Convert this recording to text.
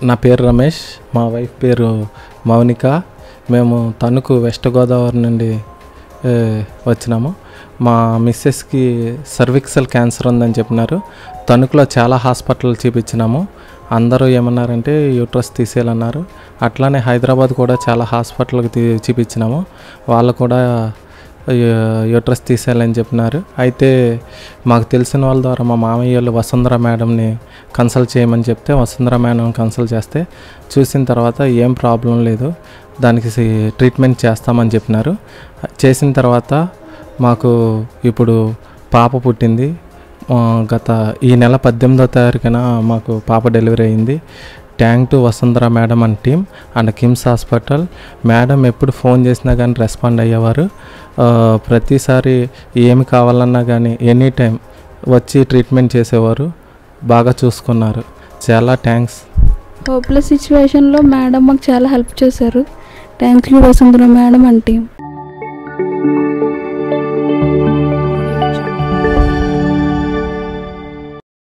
నా పేరు రమేష్, మా వైఫ్ పేరు మౌనిక. మేము తణుకు వెస్ట్ గోదావరి నుండి వచ్చినాము. మా మిస్సెస్కి సర్విక్సల్ క్యాన్సర్ ఉందని చెప్పినారు. తణుకులో చాలా హాస్పిటల్ చూపించినాము. అందరూ ఏమన్నారంటే యూట్రస్ తీసేయాలన్నారు. అట్లానే హైదరాబాద్ కూడా చాలా హాస్పిటల్కి చూపించినాము. వాళ్ళు కూడా యూట్రస్ తీసేయాలని చెప్పినారు. అయితే మాకు తెలిసిన వాళ్ళ ద్వారా మా మామయ్య వాళ్ళు వసుంధర మేడంని కన్సల్ట్ చేయమని చెప్తే వసుంధర మేడం కన్సల్ట్ చేస్తే చూసిన తర్వాత ఏం ప్రాబ్లం లేదు, దానికి ట్రీట్మెంట్ చేస్తామని చెప్పినారు. చేసిన తర్వాత మాకు ఇప్పుడు పాప పుట్టింది. ఈ నెల 18వ తారీఖున మాకు పాప డెలివరీ అయింది. Thank to Vasundhara madam and team and KIMS hospital. Madam ఎప్పుడు ఫోన్ చేసినా కానీ రెస్పాండ్ అయ్యేవారు. ప్రతిసారి ఏమి కావాలన్నా కానీ ఎనీ టైం వచ్చి ట్రీట్మెంట్ చేసేవారు. బాగా చూసుకున్నారు. చాలా థ్యాంక్స్. హోప్లెస్ సిచ్యువేషన్లో మేడం మాకు చాలా హెల్ప్ చేశారు. Thank you Vasundhara madam and team.